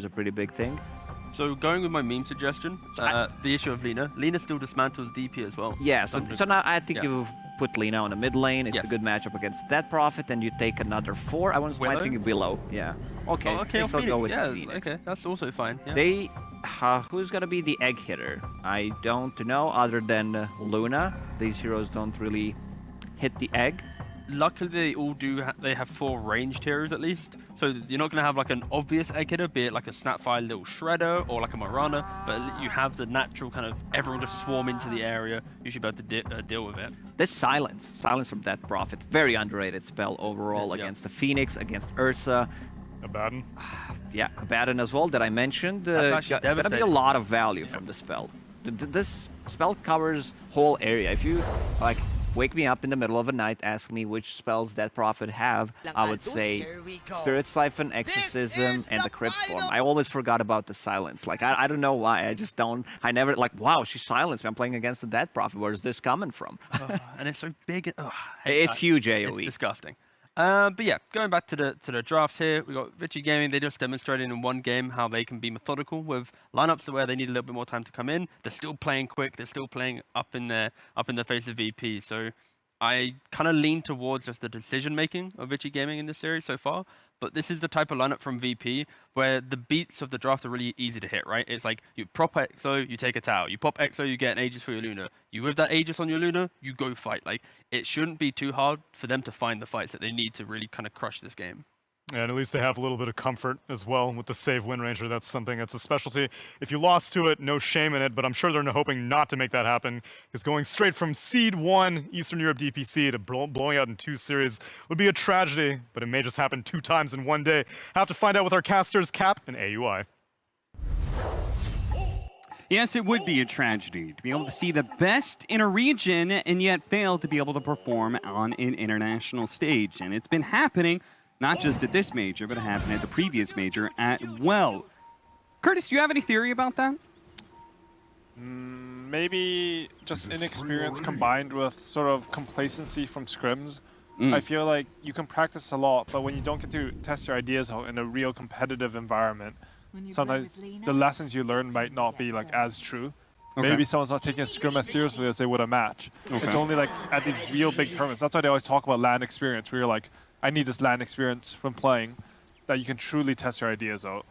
a pretty big thing. So going with my meme suggestion, the issue of Lina. Lina still dismantles DP as well. Yeah, so now I think you've put Lina on the mid lane. It's Yes. a good matchup against that Prophet, and you take another 4. I was thinking Willow. Yeah. Okay. Oh, okay, let's go with yeah, Phoenix. okay, that's also fine. Yeah. They, who's gonna be the egg hitter? I don't know. Other than Luna, these heroes don't really hit the egg. Luckily, they all do. They have 4 ranged heroes at least, so you're not going to have like an obvious egg hitter, be it like a Snapfire little Shredder or like a Mirana, but you have the natural kind of everyone just swarm into the area. You should be able to deal with it. This silence from that Prophet, very underrated spell overall against the Phoenix, against Ursa. Abaddon. Yeah, Abaddon as well that I mentioned. That's actually gonna be a lot of value from the spell. This spell covers whole area. If you like wake me up in the middle of the night, ask me which spells that Prophet have, I would say Spirit Siphon, Exorcism, and the Crypt Form. I always forgot about the silence. Like, I don't know why, I never, like, wow, she silenced me, I'm playing against the Dead Prophet, where's this coming from? And it's so big. It's huge AoE. It's disgusting. But yeah, going back to the drafts here, we got Vici Gaming. They just demonstrated in one game how they can be methodical with lineups where they need a little bit more time to come in. They're still playing quick. They're still playing up in the face of VP. So I kind of lean towards just the decision making of Vici Gaming in this series so far. But this is the type of lineup from VP where the beats of the draft are really easy to hit, right? It's like you prop Exo, you take a tower. You pop Exo, you get an Aegis for your Luna. You with that Aegis on your Luna, you go fight. Like, it shouldn't be too hard for them to find the fights that they need to really kind of crush this game. And at least they have a little bit of comfort as well with the save win ranger. That's something that's a specialty. If you lost to it, no shame in it, but I'm sure they're hoping not to make that happen, because going straight from Seed 1 Eastern Europe DPC to blowing out in 2 series would be a tragedy, but it may just happen 2 times in one day. Have to find out with our casters, Cap and AUI. Yes, it would be a tragedy to be able to see the best in a region and yet fail to be able to perform on an international stage. And it's been happening not just at this major, but it happened at the previous major as well. Curtis, do you have any theory about that? Maybe just inexperience combined with sort of complacency from scrims. I feel like you can practice a lot, but when you don't get to test your ideas out in a real competitive environment, sometimes the lessons you learn might not be like as true. Okay. Maybe someone's not taking a scrim as seriously as they would a match. Okay. It's only like at these real big tournaments. That's why they always talk about LAN experience, where you're like, I need this LAN experience from playing, that you can truly test your ideas out.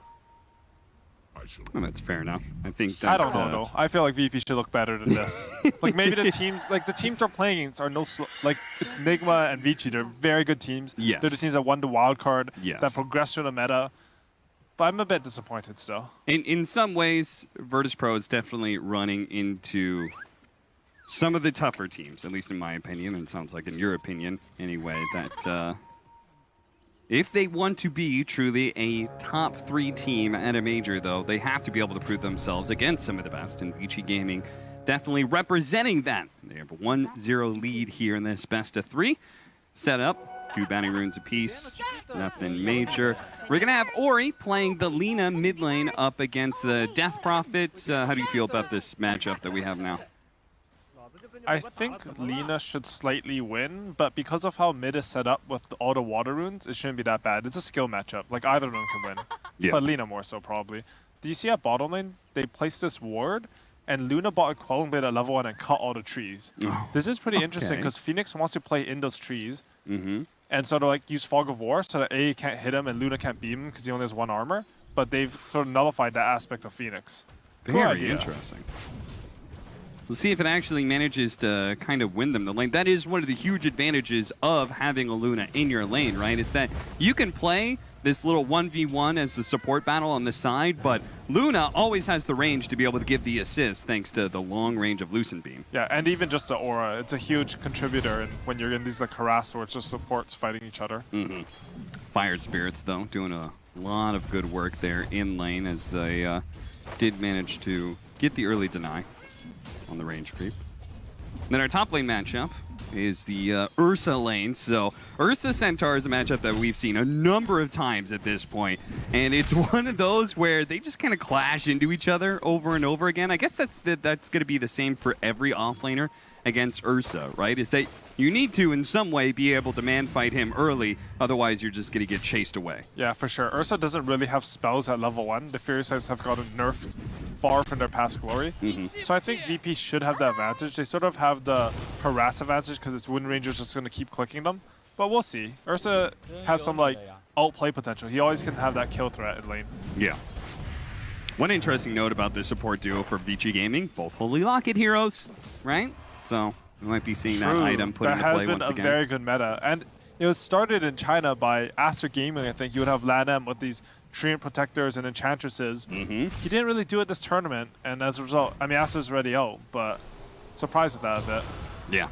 Well, that's fair enough. I think that, I don't know though. I feel like VP should look better than this. Like maybe the teams they're playing against are like it's Nigma and Vici. They're very good teams. Yes. They're the teams that won the wildcard, yes, that progressed through the meta. But I'm a bit disappointed still. In some ways, Virtus.pro is definitely running into some of the tougher teams, at least in my opinion, and it sounds like in your opinion anyway, that if they want to be truly a top 3 team at a major, though, they have to be able to prove themselves against some of the best, and Vici Gaming definitely representing that. They have a 1-0 lead here in this best of 3 setup. 2 bounty runes apiece, nothing major. We're going to have Ori playing the Lina mid lane up against the Death Prophets. How do you feel about this matchup that we have now? I think Lina should slightly win, but because of how mid is set up with all the water runes, it shouldn't be that bad. It's a skill matchup. Like, either of them can win. Yeah. But Lina more so, probably. Do you see at bottom lane, they placed this ward, and Luna bought a Quelling Blade at level 1 and cut all the trees. Oh, this is pretty interesting, because Phoenix wants to play in those trees, and sort of like use Fog of War so that A can't hit him and Luna can't beam him because he only has 1 armor, but they've sort of nullified that aspect of Phoenix. Very interesting. Let's see if it actually manages to kind of win them the lane. That is one of the huge advantages of having a Luna in your lane, right? Is that you can play this little 1v1 as the support battle on the side, but Luna always has the range to be able to give the assist thanks to the long range of Lucent Beam. Yeah, and even just the aura. It's a huge contributor when you're in these like harass where it's just supports fighting each other. Fired Spirits, though, doing a lot of good work there in lane as they did manage to get the early deny on the range creep. And then our top lane matchup is the Ursa lane. So Ursa Centaur is a matchup that we've seen a number of times at this point, and it's one of those where they just kind of clash into each other over and over again. I guess that's going to be the same for every offlaner against Ursa, right? Is that you need to, in some way, be able to man-fight him early, otherwise you're just going to get chased away. Yeah, for sure. Ursa doesn't really have spells at level 1. The Furious have gotten nerfed far from their past glory. So I think VP should have the advantage. They sort of have the harass advantage because its Wind Ranger's just going to keep clicking them. But we'll see. Ursa has some like outplay potential. He always can have that kill threat in lane. Yeah. One interesting note about this support duo for Vici Gaming, both Holy Locket heroes, right? So we might be seeing that item put into play once again. That has been a very good meta. And it was started in China by Aster Gaming, I think. You would have Lan with these Treant Protectors and Enchantresses. He didn't really do it this tournament, and as a result, I mean, Aster's already out, but surprised with that a bit. Yeah.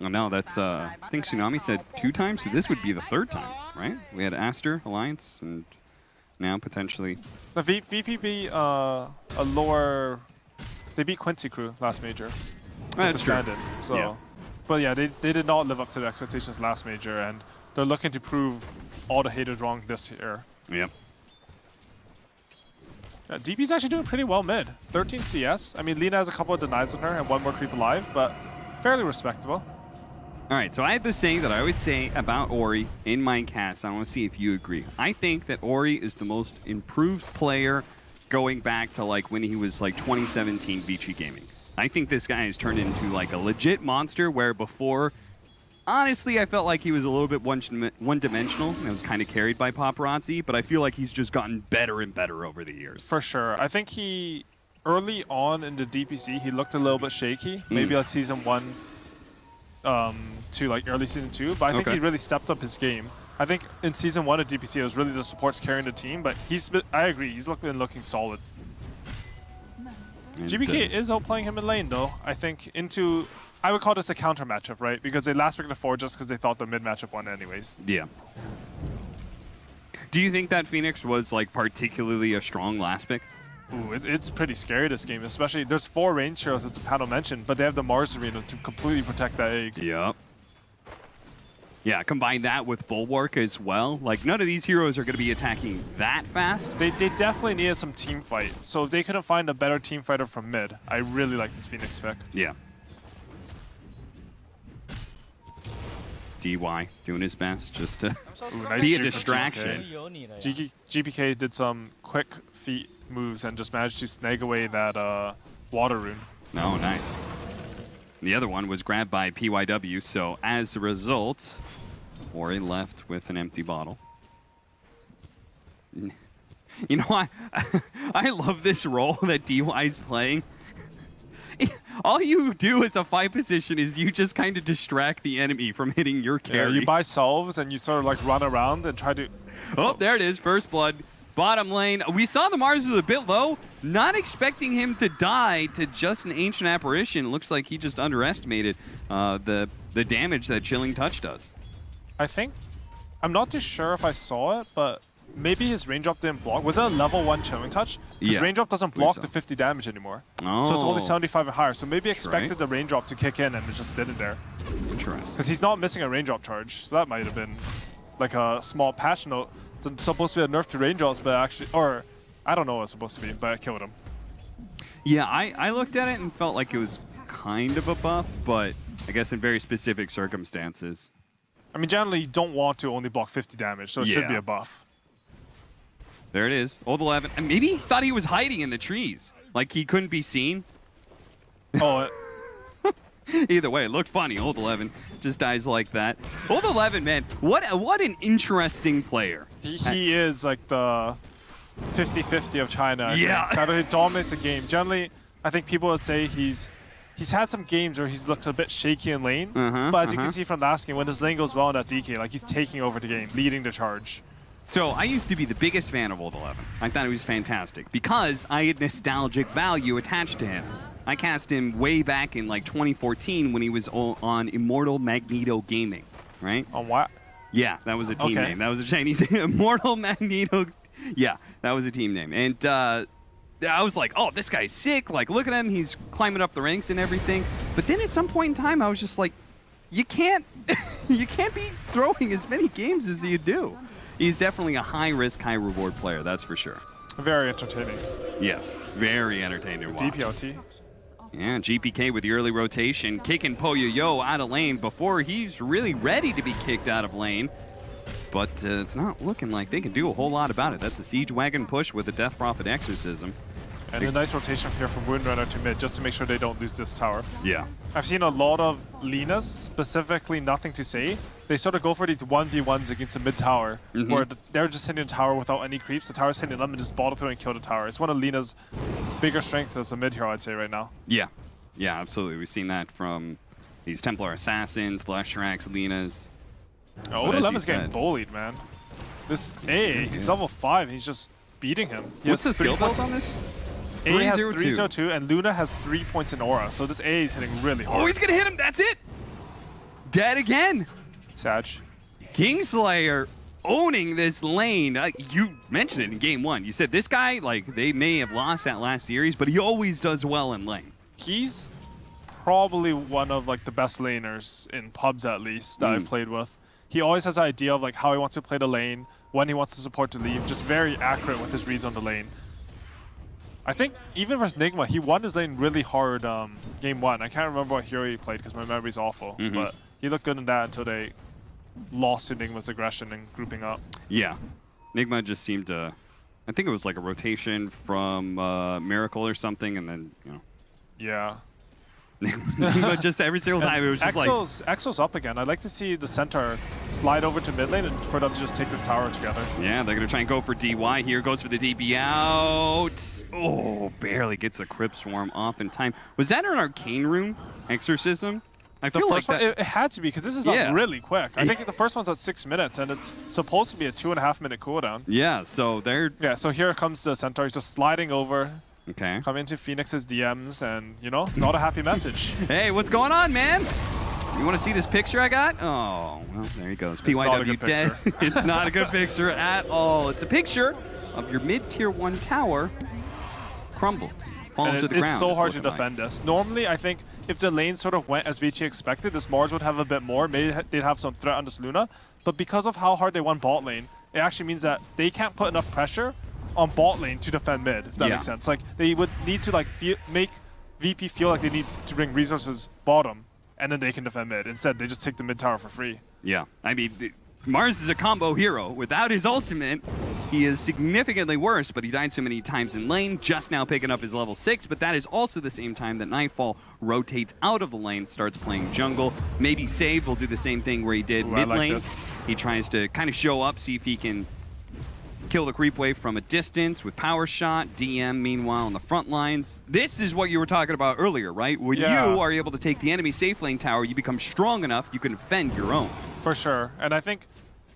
Oh, no, that's, I think Tsunami said 2 times, so this would be the 3rd time, right? We had Aster, Alliance, and now potentially... The VP beat a lower... They beat Quincy Crew last major. That's true. So, yeah. But yeah, they did not live up to the expectations last major, and they're looking to prove all the haters wrong this year. Yep. Yeah, DP's actually doing pretty well mid. 13 CS. I mean, Lina has a couple of denies on her and 1 more creep alive, but fairly respectable. All right, so I have this saying that I always say about Ori in my cast. I want to see if you agree. I think that Ori is the most improved player going back to like when he was like 2017 Vici Gaming. I think this guy has turned into like a legit monster where before, honestly, I felt like he was a little bit one-dimensional and was kind of carried by paparazzi, but I feel like he's just gotten better and better over the years. For sure. I think he, early on in the DPC, he looked a little bit shaky. Maybe like Season 1 to like early Season 2, but I think he really stepped up his game. I think in Season 1 of DPC, it was really the supports carrying the team, but I agree, he's been looking solid. And GBK is outplaying him in lane, though. I think I would call this a counter matchup, right? Because they last picked the 4 just because they thought the mid matchup won anyways. Yeah. Do you think that Phoenix was like particularly a strong last pick? Ooh, it's pretty scary, this game, especially there's 4 range heroes, as the panel mentioned, but they have the Mars Arena to completely protect that egg. Yep. Yeah, combine that with Bulwark as well. Like, none of these heroes are going to be attacking that fast. They definitely needed some team fight, so if they couldn't find a better team fighter from mid, I really like this Phoenix pick. Yeah. DY doing his best just to be a distraction. GPK did some quick feet moves and just managed to snag away that water rune. Oh, nice. The other one was grabbed by PYW, so as a result, Ori left with an empty bottle. You know, I love this role that DY's playing. All you do as a fight position is you just kind of distract the enemy from hitting your carry. Yeah, you buy salves and you sort of like run around and try to... Oh, there it is, first blood. Bottom lane. We saw the Mars was a bit low. Not expecting him to die to just an Ancient Apparition. Looks like he just underestimated the damage that Chilling Touch does. I think, I'm not too sure if I saw it, but maybe his range up didn't block. Was it a level 1 Chilling Touch? His range up doesn't block the 50 damage anymore. Oh. So it's only 75 and higher. So maybe expected the range up to kick in and it just didn't there. Interesting. Because he's not missing a range up charge. So that might have been like a small patch note. It's supposed to be a nerf to range ups, but actually, or I don't know what it's supposed to be, but I killed him. Yeah, I looked at it and felt like it was kind of a buff, but I guess in very specific circumstances. I mean, generally, you don't want to only block 50 damage, so it should be a buff. There it is. Old 11. And maybe he thought he was hiding in the trees. Like he couldn't be seen. Oh, Either way, it looked funny. Old 11 just dies like that. Old 11, man, what an interesting player. He is like the 50-50 of China. I think. He dominates the game. Generally, I think people would say he's had some games where he's looked a bit shaky in lane. But as you can see from last game, when his lane goes well in that DK, like he's taking over the game, leading the charge. So I used to be the biggest fan of Old 11. I thought he was fantastic because I had nostalgic value attached to him. I cast him way back in like 2014 when he was on Immortal Magneto Gaming, right? On what? Yeah, that was a team name. That was a Chinese name. Immortal Magneto. Yeah, that was a team name. And I was like, oh, this guy's sick. Like, look at him. He's climbing up the ranks and everything. But then at some point in time, I was just like, you can't be throwing as many games as you do. He's definitely a high-risk, high-reward player, that's for sure. Very entertaining. Yes, very entertaining to watch. DPLT. Yeah, GPK with the early rotation, kicking Poyoyo out of lane before he's really ready to be kicked out of lane. But it's not looking like they can do a whole lot about it. That's a Siege Wagon push with a Death Prophet Exorcism. And a nice rotation here from Windrunner to mid, just to make sure they don't lose this tower. Yeah. I've seen a lot of Linas, specifically Nothing to Say. They sort of go for these 1v1s against the mid tower, where they're just hitting the tower without any creeps. The tower's hitting them and just bottle through and kill the tower. It's one of Lina's bigger strengths as a mid hero, I'd say, right now. Yeah. Yeah, absolutely. We've seen that from these Templar Assassins, Leshrax, Linas. Oh, Oda11's getting bullied, man. This A, he's level 5, he's just beating him. What's the skill build on this? A has 302 and Luna has 3 points in aura, so this A is hitting really hard. Oh, he's gonna hit him, that's it! Dead again! Sag. Kingslayer owning this lane. You mentioned it in game 1. You said this guy, like, they may have lost that last series, but he always does well in lane. He's probably one of like the best laners in pubs, at least, that I've played with. He always has an idea of like how he wants to play the lane, when he wants the support to leave, just very accurate with his reads on the lane. I think even versus Nigma, he won his lane really hard game 1. I can't remember what hero he played because my memory's awful, but he looked good in that until they lost to Nigma's aggression and grouping up. Yeah. Nigma just seemed to, I think it was like a rotation from Miracle or something, and then, you know. Yeah. Nigma just every single time, it was just Exo's up again. I'd like to see the center slide over to mid lane and for them to just take this tower together. Yeah, they're going to try and go for DY here. Goes for the DP out. Oh, barely gets a Crypt Swarm off in time. Was that an Arcane Rune Exorcism? I feel like that... It had to be, because this is up really quick. I think the first one's at 6 minutes, and it's supposed to be a 2.5 minute cooldown. Yeah, so they're... Yeah, so here comes the centaur. He's just sliding over. Okay. Come into Phoenix's DMs, and, you know, it's not a happy message. Hey, what's going on, man? You want to see this picture I got? Oh, well, there he goes. PYW dead. It's not a good picture at all. It's a picture of your mid-tier 1 tower crumbled. Falling to the ground. It's so hard to defend this. Normally, I think if the lane sort of went as Vici expected, this Mars would have a bit more. Maybe they'd have some threat on this Luna. But because of how hard they won bot lane, it actually means that they can't put enough pressure on bot lane to defend mid, if that makes sense. Like, they would need to like make VP feel like they need to bring resources bottom, and then they can defend mid. Instead, they just take the mid tower for free. Yeah, I mean, Mars is a combo hero. Without his ultimate, he is significantly worse, but he died so many times in lane, just now picking up his level 6, but that is also the same time that Nightfall rotates out of the lane, starts playing jungle. Maybe Save will do the same thing where he did mid lane. He tries to kind of show up, see if he can kill the creep wave from a distance with power shot. DM, meanwhile, on the front lines. This is what you were talking about earlier, right? When you are able to take the enemy safe lane tower, you become strong enough, you can defend your own. For sure. And I think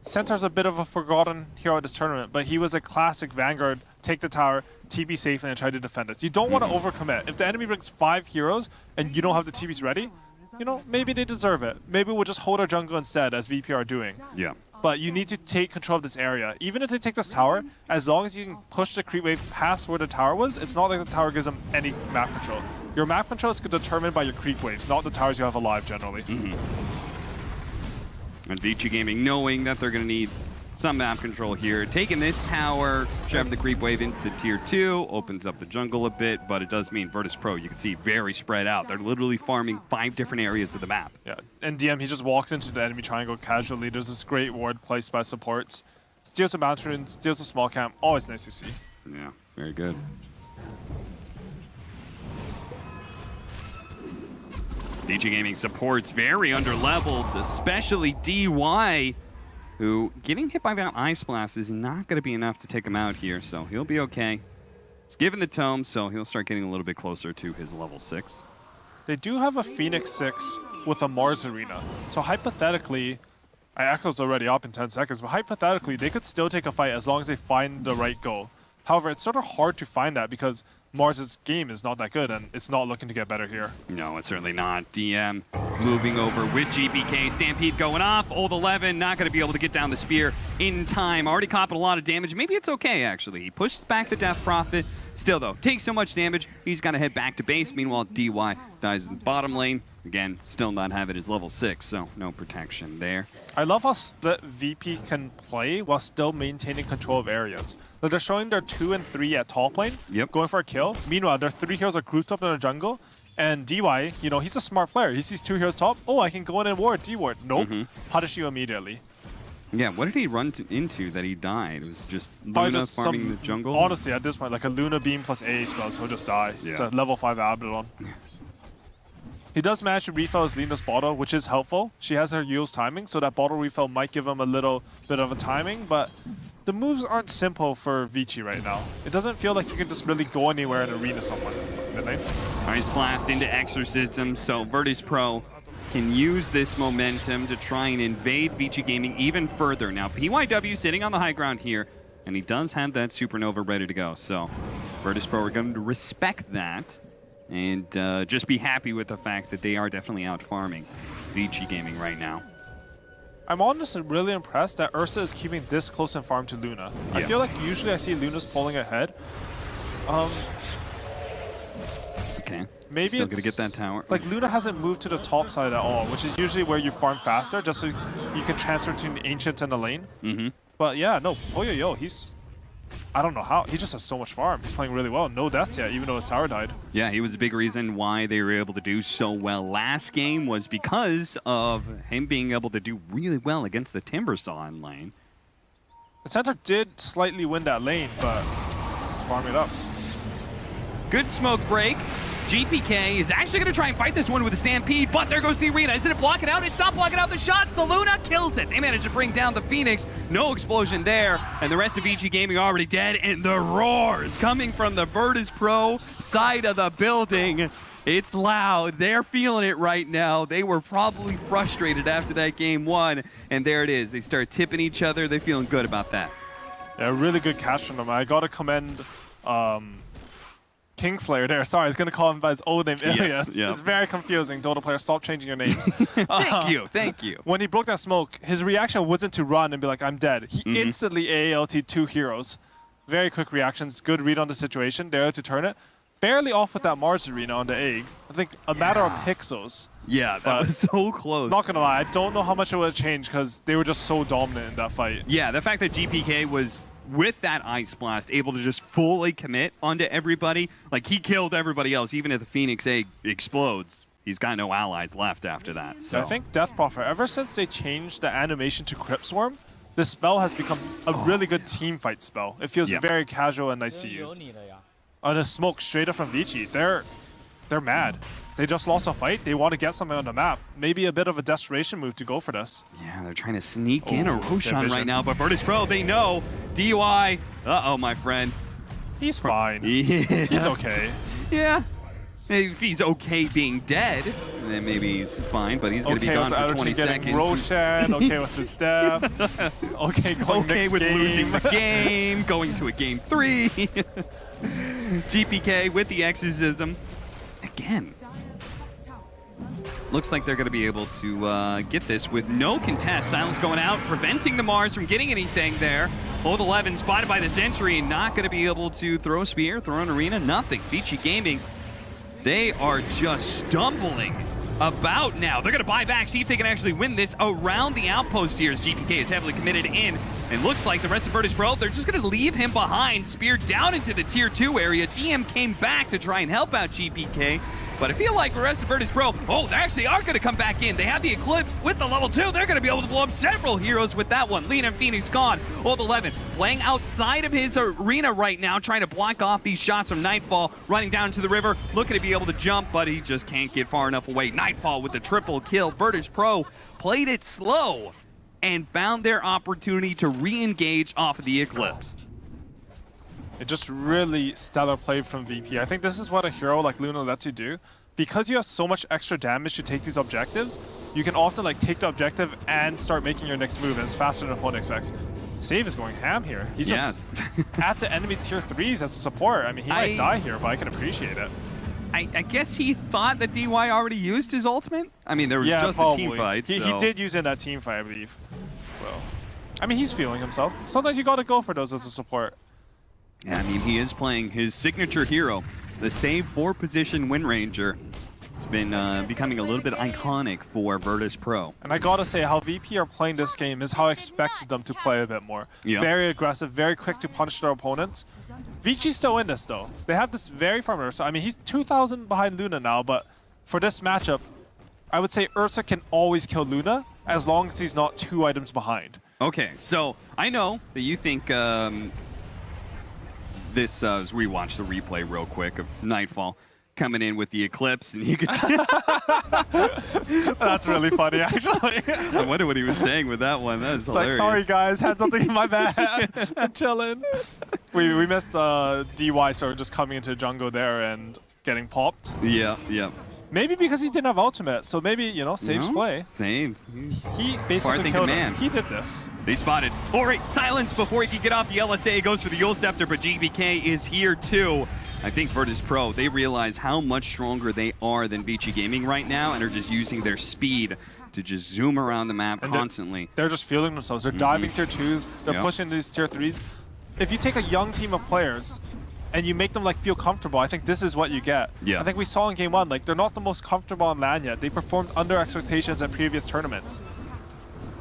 Centaur's a bit of a forgotten hero at this tournament, but he was a classic Vanguard, take the tower, TP safe, and try to defend it. So you don't want to overcommit. If the enemy brings 5 heroes and you don't have the TPs ready, you know, maybe they deserve it. Maybe we'll just hold our jungle instead, as VP are doing. Yeah. But you need to take control of this area. Even if they take this tower, as long as you can push the creep wave past where the tower was, it's not like the tower gives them any map control. Your map control is determined by your creep waves, not the towers you have alive generally. And Vici Gaming, knowing that they're going to need some map control here, taking this tower, shoving the creep wave into the tier 2, opens up the jungle a bit, but it does mean Virtus.pro, you can see, very spread out. They're literally farming 5 different areas of the map. Yeah, and DM, he just walks into the enemy triangle casually. There's this great ward placed by supports. Steals a mountain rune, steals a small camp. Always nice to see. Yeah, very good. Vici Gaming supports very under-leveled, especially DY, who getting hit by that Ice Blast is not going to be enough to take him out here, so he'll be okay. He's given the tome, so he'll start getting a little bit closer to his level 6. They do have a Phoenix 6 with a Mars Arena, so hypothetically, Echo's already up in 10 seconds, but hypothetically, they could still take a fight as long as they find the right goal. However, it's sort of hard to find that because Mars's game is not that good, and it's not looking to get better here. No, it's certainly not. DM moving over with GPK. Stampede going off. Old 11 not going to be able to get down the spear in time. Already copping a lot of damage. Maybe it's okay, actually. He pushes back the Death Prophet. Still, though, takes so much damage, he's got to head back to base. Meanwhile, DY dies in the bottom lane. Again, still not having his level 6, so no protection there. I love how split VP can play while still maintaining control of areas. Like they're showing their 2 and 3 at top lane, going for a kill. Meanwhile, their 3 heroes are grouped up in a jungle, And DY, you know, he's a smart player. He sees 2 heroes top. Oh, I can go in and ward, D-ward. Nope. Punish you immediately. Yeah, what did he run into that he died? It was just Probably Luna just farming the jungle? Honestly, at this point, like a Luna Beam plus AA spells, he'll just die. Yeah. It's a level 5 Abaddon. He does manage to refill his Lina's bottle, which is helpful. She has her Yule's timing, so that bottle refill might give him a little bit of a timing, but the moves aren't simple for Vici right now. It doesn't feel like you can just really go anywhere and arena someone. Ice Blast into Exorcism, so Virtus.pro can use this momentum to try and invade Vici Gaming even further. Now, PYW sitting on the high ground here, and he does have that Supernova ready to go, so Virtus.pro are going to respect that and just be happy with the fact that they are definitely out farming Vici Gaming right now. I'm honestly really impressed that Ursa is keeping this close in farm to Luna. I feel like usually I see Luna's pulling ahead. Okay. Maybe still it's gonna get that tower. Like Luna hasn't moved to the top side at all, which is usually where you farm faster, just so you can transfer to the Ancients in the lane. But yeah, no, Poyoyo, he's, I don't know how, he just has so much farm. He's playing really well. No deaths yet, even though his tower died. Yeah, he was a big reason why they were able to do so well last game was because of him being able to do really well against the Timbersaw in lane. The center did slightly win that lane, but just farm it up. Good smoke break. GPK is actually going to try and fight this one with a Stampede, but there goes the arena. Is it blocking out? It's not blocking out the shots. The Luna kills it. They managed to bring down the Phoenix. No explosion there, and the rest of Vici Gaming already dead, and the roars coming from the Virtus.pro side of the building. It's loud. They're feeling it right now. They were probably frustrated after that game 1, and there it is. They start tipping each other. They're feeling good about that. Yeah, really good catch from them. I got to commend Kingslayer there. Sorry, I was going to call him by his old name, Ilias. Yeah. It's very confusing. Dota players, stop changing your names. Thank you. When he broke that smoke, his reaction wasn't to run and be like, I'm dead. He instantly AALT'd 2 heroes. Very quick reactions, good read on the situation. They're able to turn it. Barely off with that Mars arena on the egg. I think a matter of pixels. Yeah, that was so close. Not gonna lie, I don't know how much it would have changed because they were just so dominant in that fight. Yeah, the fact that GPK was, with that Ice Blast, able to just fully commit onto everybody. Like, he killed everybody else. Even if the Phoenix egg explodes, he's got no allies left after that. So I think Death Prophet, ever since they changed the animation to Crypt Swarm, this spell has become a really good team fight spell. It feels very casual and nice to use. On a smoke straight up from Vici, they're mad. They just lost a fight. They want to get something on the map. Maybe a bit of a desperation move to go for this. Yeah, they're trying to sneak in a Roshan right now, but Virtus.pro, they know. DUI. Uh-oh, my friend. He's fine. Yeah. He's okay. Yeah. Maybe if he's okay being dead, then maybe he's fine, but he's going to be gone for 20 seconds. Roshan, okay with his death. Okay, going next with game. losing the game, going to a game 3. GPK with the Exorcism. Again. Looks like they're going to be able to get this with no contest. Silence going out, preventing the Mars from getting anything there. Both 11 spotted by the Sentry and not going to be able to throw a spear, throw an arena, nothing. Vici Gaming, they are just stumbling about now. They're going to buy back, see if they can actually win this around the outpost here as GPK is heavily committed in. And looks like the rest of Virtus.pro, they're just going to leave him behind, speared down into the tier 2 area. DM came back to try and help out GPK. But I feel like the rest of Virtus.pro, they actually are going to come back in. They have the Eclipse with the level 2. They're going to be able to blow up several heroes with that one. Lina and Phoenix gone. Old 11 playing outside of his arena right now, trying to block off these shots from Nightfall, running down to the river, looking to be able to jump, but he just can't get far enough away. Nightfall with the triple kill. Virtus.pro played it slow and found their opportunity to re-engage off of the Eclipse. It just really stellar play from VP. I think this is what a hero like Luna lets you do. Because you have so much extra damage to take these objectives, you can often like take the objective and start making your next move, and it's faster than an opponent expects. Save is going ham here. He's just at the enemy tier 3s as a support. I mean, he might die here, but I can appreciate it. I guess he thought that DY already used his ultimate? I mean, there was just probably. a team fight. He did use it in that team fight, I believe. So, I mean, he's feeling himself. Sometimes you gotta go for those as a support. Yeah, I mean, he is playing his signature hero, the save 4-position Wind Ranger. It's been becoming a little bit iconic for Virtus.pro. And I gotta say, how VP are playing this game is how I expected them to play a bit more. Yep. Very aggressive, very quick to punish their opponents. Vici's still in this though. They have this very farmer. So I mean, he's 2,000 behind Luna now, but for this matchup, I would say Ursa can always kill Luna as long as he's not 2 items behind. Okay, so I know that you think this, rewatch the replay real quick of Nightfall coming in with the Eclipse, and you could see That's really funny, actually. I wonder what he was saying with that one. That is hilarious. Like, sorry guys, had something in my bag. I'm chilling. We missed DY, so just coming into jungle there and getting popped. Yeah, yeah. Maybe because he didn't have ultimate, so maybe, you know, saves play. Same. He basically killed him. He did this. They spotted Ori. Silence before he can get off the LSA. He goes for the Yule Scepter, but GBK is here too. I think Virtus.pro, they realize how much stronger they are than Vici Gaming right now and are just using their speed to just zoom around the map and constantly. They're just feeling themselves. They're diving tier 2s. They're pushing these tier 3s. If you take a young team of players and you make them like feel comfortable, I think this is what you get. Yeah. I think we saw in game 1, like they're not the most comfortable on LAN yet. They performed under expectations at previous tournaments.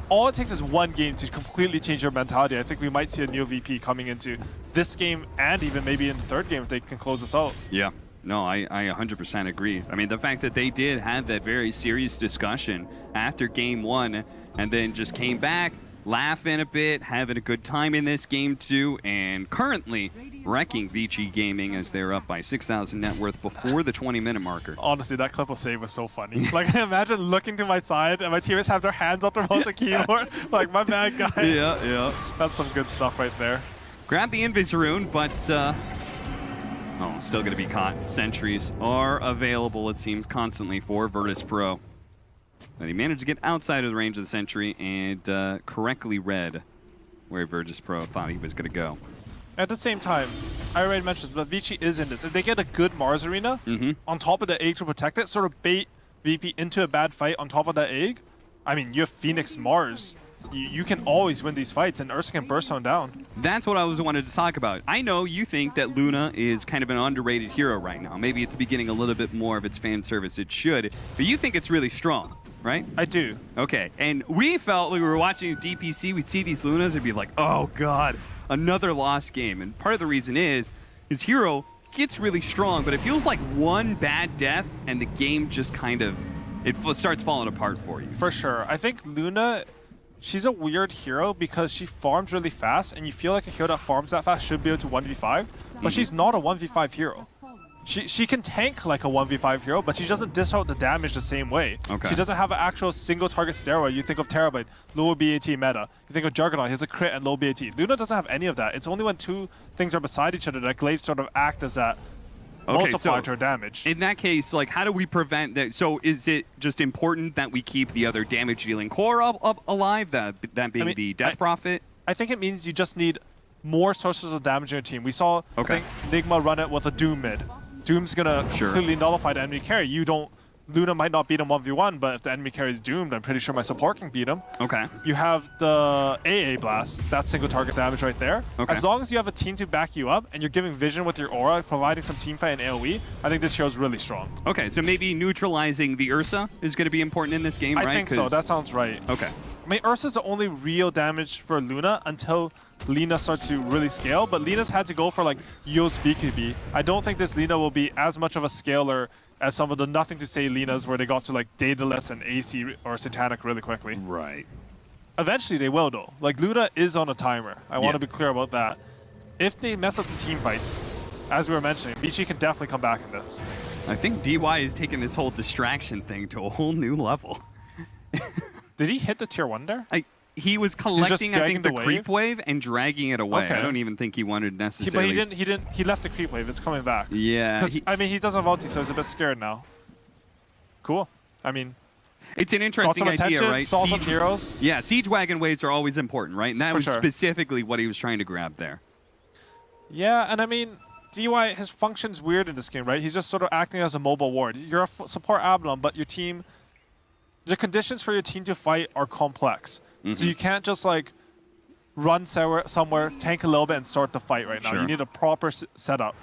All it takes is one game to completely change your mentality. I think we might see a new VP coming into this game and even maybe in the 3rd game if they can close this out. Yeah. No, I 100% agree. I mean, the fact that they did have that very serious discussion after game 1 and then just came back, laughing a bit, having a good time in this game too, and currently wrecking Vici Gaming as they're up by 6,000 net worth before the 20-minute marker. Honestly, that clip of save was so funny. Like, imagine looking to my side and my teammates have their hands up their mouse and keyboard. Like, my bad, guy. Yeah, yeah. That's some good stuff right there. Grab the Invis rune, but oh, still gonna be caught. Sentries are available, it seems, constantly for Virtus.pro. But he managed to get outside of the range of the sentry and correctly read where Virtus.pro thought he was gonna go. At the same time, I already mentioned this, but Vici is in this. If they get a good Mars arena on top of the egg to protect it, sort of bait VP into a bad fight on top of that egg, I mean, you have Phoenix Mars. You can always win these fights, and Ursa can burst on down. That's what I wanted to talk about. I know you think that Luna is kind of an underrated hero right now. Maybe it's beginning a little bit more of its fan service. It should, but you think it's really strong, right? I do. Okay, and we felt like we were watching DPC, we'd see these Lunas and be like, oh god, another lost game. And part of the reason is his hero gets really strong, but it feels like one bad death and the game just kind of, it starts falling apart for you. For sure. I think Luna, she's a weird hero because she farms really fast, and you feel like a hero that farms that fast should be able to 1v5, but she's not a 1v5 hero. She can tank like a 1v5 hero, but she doesn't dish out the damage the same way. Okay. She doesn't have an actual single target steroid. You think of Terrorblade, low BAT meta. You think of Juggernaut, he has a crit and low BAT. Luna doesn't have any of that. It's only when 2 things are beside each other that glaives sort of act as that multiplier to her damage. In that case, like, how do we prevent that? So is it just important that we keep the other damage-dealing core up alive, that being the Death Prophet? I think it means you just need more sources of damage in your team. We saw, I think, Nigma run it with a Doom mid. Doom's gonna completely nullify the enemy carry. Luna might not beat him 1v1, but if the enemy carry is doomed, I'm pretty sure my support can beat him. Okay. You have the AA Blast, that's single target damage right there. Okay. As long as you have a team to back you up and you're giving vision with your aura, providing some teamfight and AoE, I think this hero's really strong. Okay, so maybe neutralizing the Ursa is going to be important in this game, right? I think so, that sounds right. Okay. I mean, Ursa's the only real damage for Luna until Lina starts to really scale, but Lina's had to go for like Yo's BKB. I don't think this Lina will be as much of a scaler as some of the nothing to say Linas where they got to like Daedalus and AC or Satanic really quickly. Right. Eventually they will though. Like Luna is on a timer. I want to be clear about that. If they mess up some team fights, as we were mentioning, Vici can definitely come back in this. I think DY is taking this whole distraction thing to a whole new level. Did he hit the tier 1 there? He was collecting, I think, the creep wave wave and dragging it away. Okay. I don't even think he wanted necessarily. But he left the creep wave. It's coming back. Yeah. Because, I mean, he doesn't have ulti, so he's a bit scared now. Cool. I mean, it's an interesting idea, right? Saw some heroes. Yeah, siege wagon waves are always important, right? And that was specifically what he was trying to grab there. Yeah, and I mean, DY, his function's weird in this game, right? He's just sort of acting as a mobile ward. You're a support Avalon, but your team, the conditions for your team to fight are complex. So you can't just like run somewhere, tank a little bit, and start the fight right now. You need a proper setup.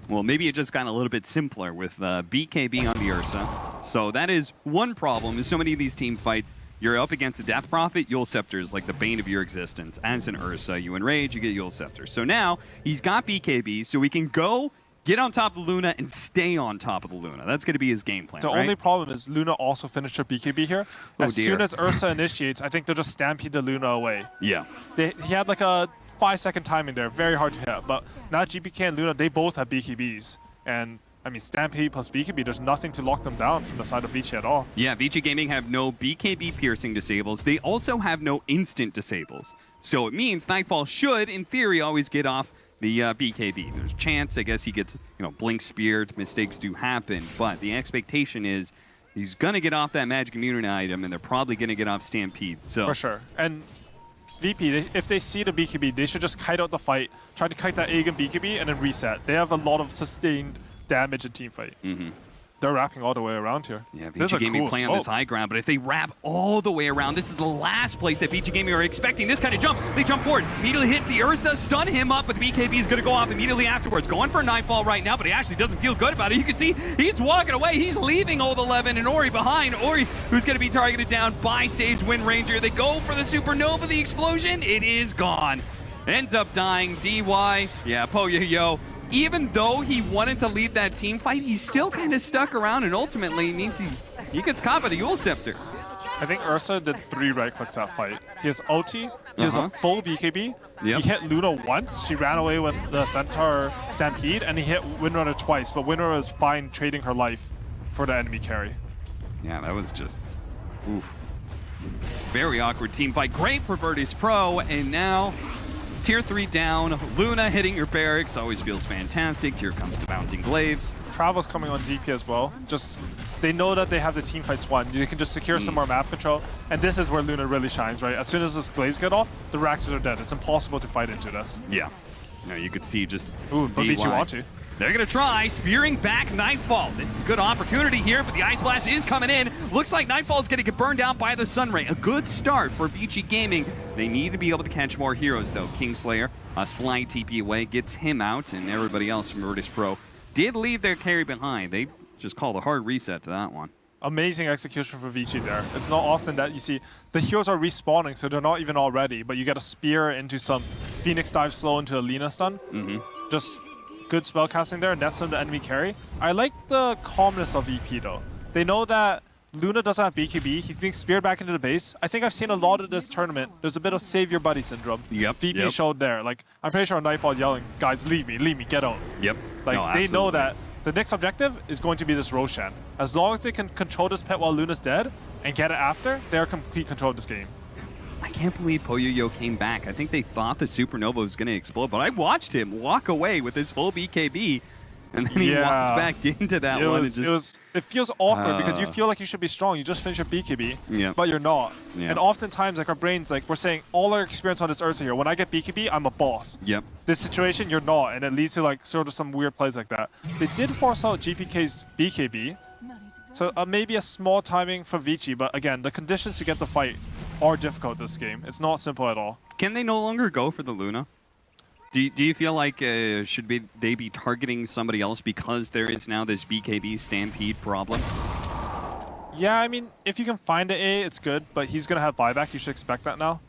Well, maybe it just got a little bit simpler with BK being on the Ursa. So that is one problem. In so many of these team fights, you're up against a Death Prophet. Yule Scepter is like the bane of your existence. As an Ursa, you enrage, you get Yule Scepter. So now he's got BKB, so we can go get on top of the Luna and stay on top of the Luna. That's going to be his game plan, The only problem is Luna also finished her BKB here. As soon as Ursa initiates, I think they'll just stampede the Luna away. Yeah. He had like a 5-second timing there, very hard to hit. But now GPK and Luna, they both have BKBs. And I mean, Stampede plus BKB, there's nothing to lock them down from the side of Vici at all. Yeah, Vici Gaming have no BKB piercing disables. They also have no instant disables. So it means Nightfall should, in theory, always get off the BKB. There's a chance, I guess he gets, blink speared. Mistakes do happen. But the expectation is he's going to get off that Magic Immunity item, and they're probably going to get off Stampede. So for sure. And VP, if they see the BKB, they should just kite out the fight, try to kite that Aegon BKB, and then reset. They have a lot of sustained damage in teamfight. They're wrapping all the way around here. Yeah, Vici Gaming playing on this high ground, but if they wrap all the way around, this is the last place that Vici Gaming are expecting this kind of jump. They jump forward, immediately hit the Ursa, stun him up, but the BKB is going to go off immediately afterwards. Going for a Nightfall right now, but he actually doesn't feel good about it. You can see he's walking away. He's leaving Old 11 and Ori behind. Ori, who's going to be targeted down by Save's Wind Ranger. They go for the Supernova, the explosion. It is gone. Ends up dying. DY, yeah, Poyo-Yo. Even though he wanted to leave that team fight, he's still kind of stuck around, and ultimately means he gets caught by the Yule Scepter. I think Ursa did 3 right clicks that fight. He has ulti, he has a full BKB, he hit Luna once, she ran away with the Centaur Stampede, and he hit Windrunner twice, but Windrunner is fine trading her life for the enemy carry. Yeah, that was just, oof. Very awkward team fight. Great for Virtus.pro, and now Tier 3 down, Luna hitting your barracks always feels fantastic. Here comes the bouncing glaives. Travel's coming on DP as well. Just, they know that they have the team fights won. You can just secure some more map control, and this is where Luna really shines, right? As soon as those glaives get off, the Raxes are dead. It's impossible to fight into this. Yeah. No, you could see just Ooh, but Vici want to. They're going to try spearing back Nightfall. This is a good opportunity here, but the Ice Blast is coming in. Looks like Nightfall is going to get burned out by the Sunray. A good start for Vici Gaming. They need to be able to catch more heroes, though. Kingslayer, a slight TP away, gets him out, and everybody else from Virtus.pro did leave their carry behind. They just called a hard reset to that one. Amazing execution for Vici there. It's not often that you see the heroes are respawning, so they're not even all ready, but you get a spear into some Phoenix dive slow into a Lina stun. Just good spellcasting there, nets on the enemy carry. I like the calmness of VP though. They know that Luna doesn't have BKB. He's being speared back into the base. I think I've seen a lot of this tournament. There's a bit of save your buddy syndrome. VP showed there. Like, I'm pretty sure Nightfall is yelling, guys, leave me, get out. Like, no, they know that the next objective is going to be this Roshan. As long as they can control this pet while Luna's dead and get it after, they're in complete control of this game. I can't believe Poyo-Yo came back. I think they thought the Supernova was going to explode, but I watched him walk away with his full BKB, and then he walked back into that one. It feels awkward because you feel like you should be strong. You just finished your BKB, but you're not. And oftentimes, like, our brains, like, we're saying, all our experience on this Ursa here, when I get BKB, I'm a boss. This situation, you're not, and it leads to, like, sort of some weird plays like that. They did force out GPK's BKB, so maybe a small timing for Vici, but again, the conditions to get the fight are difficult this game. It's not simple at all. Can they no longer go for the Luna? Do you feel like should they be targeting somebody else because there is now this BKB Stampede problem? Yeah, I mean, if you can find an A, it's good, but he's going to have buyback. You should expect that now.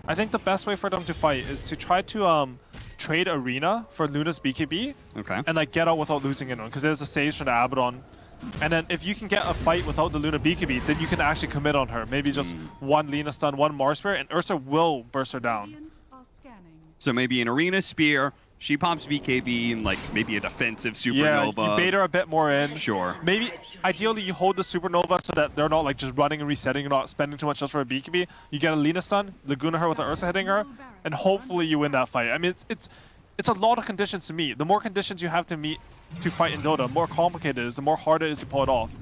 I think the best way for them to fight is to try to trade Arena for Luna's BKB and like get out without losing anyone, because there's a save from the Abaddon. And then if you can get a fight without the Luna BKB, then you can actually commit on her. Maybe just one Lina stun, one Mars Spear, and Ursa will burst her down. So maybe an Arena Spear, she pops BKB and like maybe a defensive Supernova. Yeah, you bait her a bit more in. Sure. Maybe, ideally, you hold the Supernova so that they're not like just running and resetting, you're not spending too much just for a BKB. You get a Lina stun, Laguna her with the Ursa hitting her, and hopefully you win that fight. I mean, it's a lot of conditions to meet. The more conditions you have to meet to fight in Dota, the more complicated it is, the more harder it is to pull it off.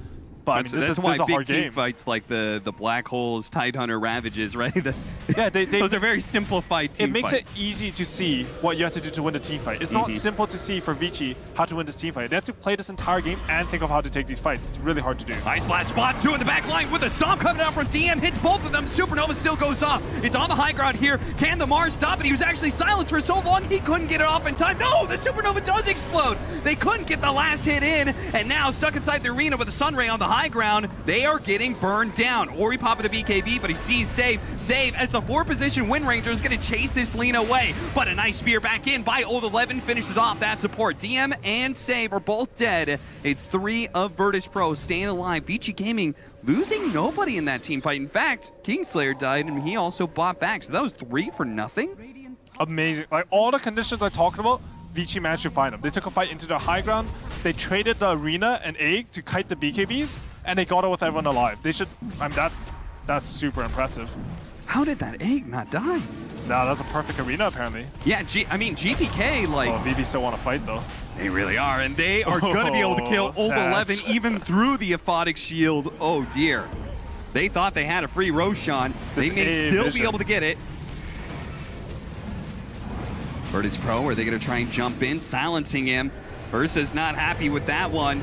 But I mean, that's why a big hard team game. fights like the Black Holes, Tidehunter, Ravages, right? Those are very simplified team fights. It makes it easy to see what you have to do to win the team fight. It's not simple to see for Vici how to win this team fight. They have to play this entire game and think of how to take these fights. It's really hard to do. Ice Blast spots two in the back line with a stomp coming out from DM, hits both of them. Supernova still goes off. It's on the high ground here. Can the Mars stop it? He was actually silenced for so long he couldn't get it off in time. No, the Supernova does explode. They couldn't get the last hit in, and now stuck inside the arena with a Sunray on the high ground. They are getting burned down. Ori popping the BKB, but he sees Save. Save, as a 4-position Wind Ranger, is going to chase this Lina away. But a nice spear back in by Old 11 finishes off that support. DM and Save are both dead. It's 3 of Virtus.pro staying alive. Vici Gaming losing nobody in that team fight. In fact, Kingslayer died, and he also bought back. So that was 3 for nothing. Amazing. Like, all the conditions I talked about, Vici managed to find them. They took a fight into the high ground. They traded the arena and egg to kite the BKBs, and they got it with everyone alive. They should. I mean, that's super impressive. How did that egg not die? Nah, that's a perfect arena apparently. Yeah, I mean GPK, like. Oh, VB still want to fight though. They really are, and they are going to be able to kill Old 11 even through the aphotic shield. Oh dear. They thought they had a free Roshan. They may still be able to get it. Virtus.pro, are they going to try and jump in, silencing him? Versa's not happy with that one.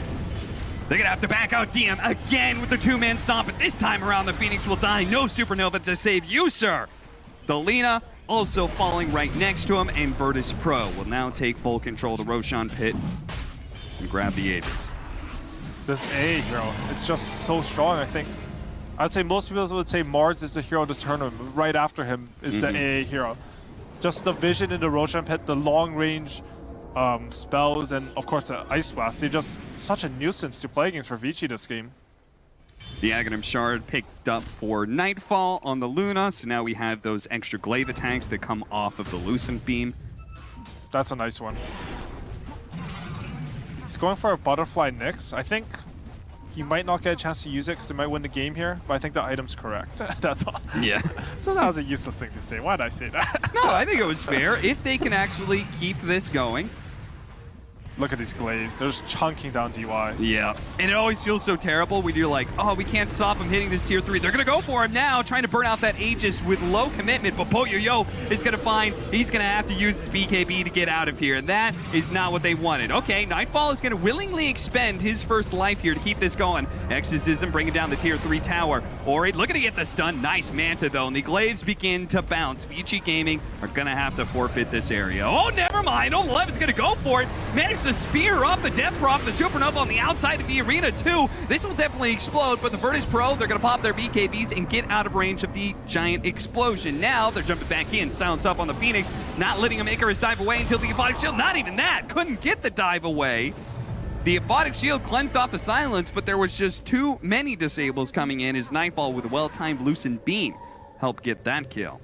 They're going to have to back out DM again with the 2-man stomp, but this time around the Phoenix will die. No Supernova to save you, sir. The Lina also falling right next to him, and Virtus.pro will now take full control of the Roshan pit and grab the Aegis. This A hero, it's just so strong. I think I'd say most people would say Mars is the hero of this tournament. Right after him is the AA hero. Just the vision in the Roshan pit, the long range spells, and of course the Ice Blast. They're just such a nuisance to play against for Vici this game. The Aghanim Shard picked up for Nightfall on the Luna, so now we have those extra glaive attacks that come off of the Lucent Beam. That's a nice one. He's going for a Butterfly Nyx. I think he might not get a chance to use it because they might win the game here, but I think the item's correct. That's all. Yeah. So that was a useless thing to say. Why did I say that? No, I think it was fair. If they can actually keep this going. Look at these glaives. They're just chunking down DY. Yeah. And it always feels so terrible when you're like, oh, we can't stop him hitting this tier 3. They're going to go for him now, trying to burn out that Aegis with low commitment. But Poyoyo is going to find he's going to have to use his BKB to get out of here. And that is not what they wanted. Okay, Nightfall is going to willingly expend his first life here to keep this going. Exorcism bringing down the tier 3 tower. Ori looking to get the stun. Nice Manta, though. And the glaives begin to bounce. Vici Gaming are going to have to forfeit this area. Oh, never mind. Old 11's going to go for it. Managed to spear up the Death Prophet, the Supernova on the outside of the arena too. This will definitely explode, but the Virtus.pro, they're going to pop their BKBs and get out of range of the giant explosion. Now they're jumping back in, silence up on the Phoenix, not letting him Icarus dive away until the Aphotic Shield. Not even that, couldn't get the dive away. The Aphotic Shield cleansed off the silence, but there was just too many disables coming in as Nightfall with a well-timed Lucent Beam helped get that kill.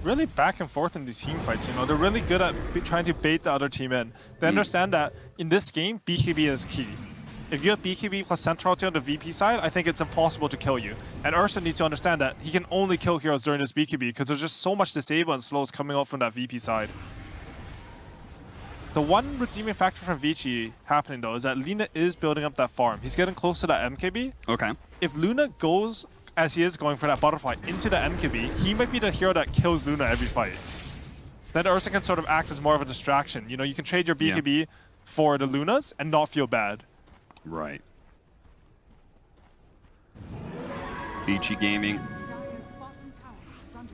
Really back and forth in these team fights, you know. They're really good at trying to bait the other team in. They understand that in this game, BKB is key. If you have BKB plus Centrality on the VP side, I think it's impossible to kill you. And Ursa needs to understand that he can only kill heroes during his BKB because there's just so much disable and slows coming out from that VP side. The one redeeming factor from Vici happening though is that Lina is building up that farm. He's getting close to that MKB. Okay. If Luna goes as he is going for that butterfly into the MKB, he might be the hero that kills Luna every fight. Then Ursa can sort of act as more of a distraction. You know, you can trade your BKB for the Lunas and not feel bad. Right. Vici Gaming.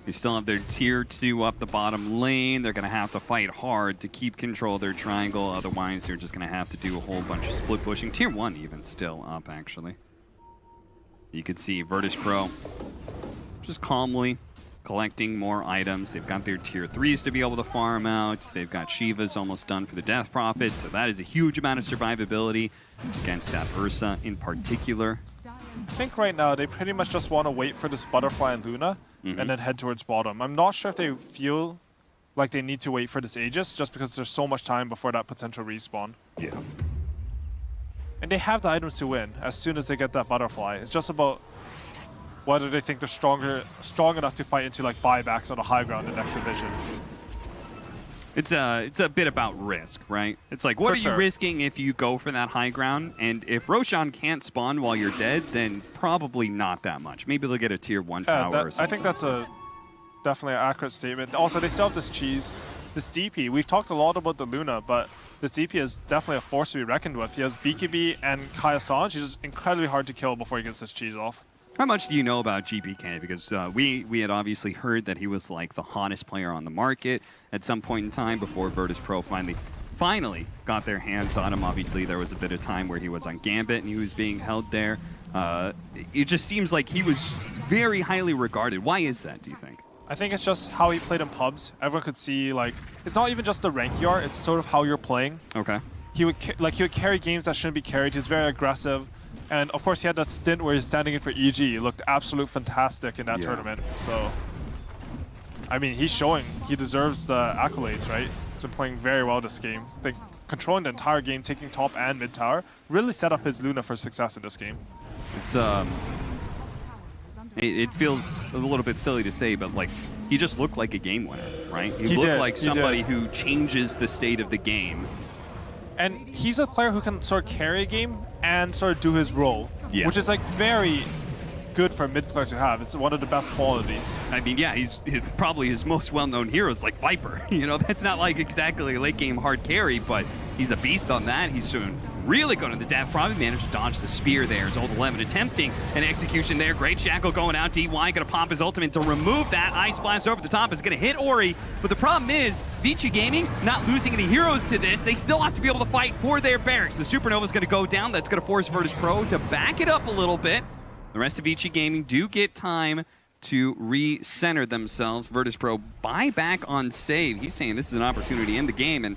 They still have their tier 2 up the bottom lane. They're going to have to fight hard to keep control of their triangle. Otherwise, they're just going to have to do a whole bunch of split pushing. Tier 1 even still up, actually. You could see Virtus.pro just calmly collecting more items. They've got their tier 3s to be able to farm out. They've got Shiva's almost done for the Death Prophet, so that is a huge amount of survivability against that Ursa in particular. I think right now they pretty much just want to wait for this Butterfly and Luna and then head towards bottom. I'm not sure if they feel like they need to wait for this Aegis just because there's so much time before that potential respawn. Yeah. And they have the items to win as soon as they get that Butterfly. It's just about whether they think they're strong enough to fight into like buybacks on the high ground and extra vision. It's a bit about risk, right? It's like, what are you risking if you go for that high ground? And if Roshan can't spawn while you're dead, then probably not that much. Maybe they'll get a tier 1 tower or something. I think that's definitely an accurate statement. Also, they still have this cheese, this DP. We've talked a lot about the Luna, but this DP is definitely a force to be reckoned with. He has BKB and Kaya Sanj. He's just incredibly hard to kill before he gets this cheese off. How much do you know about GPK? Because we had obviously heard that he was like the hottest player on the market at some point in time before Virtus.pro finally finally got their hands on him. Obviously, there was a bit of time where he was on Gambit and he was being held there. It just seems like he was very highly regarded. Why is that, do you think? I think it's just how he played in pubs. Everyone could see, like, it's not even just the rank you are, it's sort of how you're playing. Okay. He would carry games that shouldn't be carried. He's very aggressive. And of course, he had that stint where he's standing in for EG. He looked absolutely fantastic in that tournament. So, I mean, he's showing he deserves the accolades, right? He's been playing very well this game. I think controlling the entire game, taking top and mid tower, really set up his Luna for success in this game. It's it feels a little bit silly to say, but like he just looked like a game winner, right? He looked like somebody who changes the state of the game. And he's a player who can sort of carry a game and sort of do his role, which is like very good for a mid player to have. It's one of the best qualities. I mean, yeah, he's probably his most well-known hero is like Viper. You know, that's not like exactly a late game hard carry, but he's a beast on that. He's doing really good on the death. Probably managed to dodge the spear there. His ult 11 attempting an execution there. Great shackle going out. DY gonna pop his ultimate to remove that. Ice blast over the top is gonna hit Ori. But the problem is, Vici Gaming not losing any heroes to this. They still have to be able to fight for their barracks. The Supernova is gonna go down. That's gonna force Virtus.pro to back it up a little bit. The rest of Vici Gaming do get time to recenter themselves. Virtus.pro buy back on save. He's saying this is an opportunity in the game, and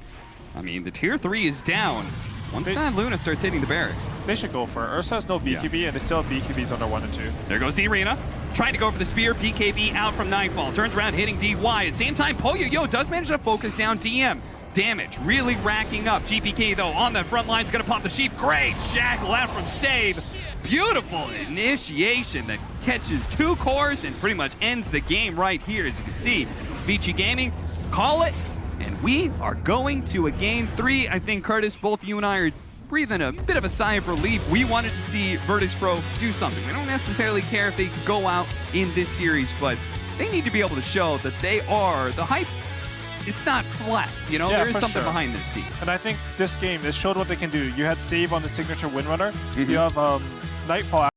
I mean the tier 3 is down. Once that Luna starts hitting the barracks, they should go for it. Ursa has no BQB, and they still have BQBs under 1 and 2. There goes the arena. Trying to go for the spear. BKB out from Nightfall. Turns around, hitting DY. At the same time, Poyo does manage to focus down DM. Damage really racking up. GPK, though, on the front line is going to pop the sheep. Great shackle out from Save. Beautiful initiation that catches 2 cores and pretty much ends the game right here. As you can see, Vici Gaming call it. And we are going to a game 3. I think, Curtis, both you and I are breathing a bit of a sigh of relief. We wanted to see Virtus.pro do something. We don't necessarily care if they go out in this series, but they need to be able to show that they are the hype. It's not flat, you know, there is something behind this team. And I think this game, it showed what they can do. You had Save on the signature Windrunner. You have Nightfall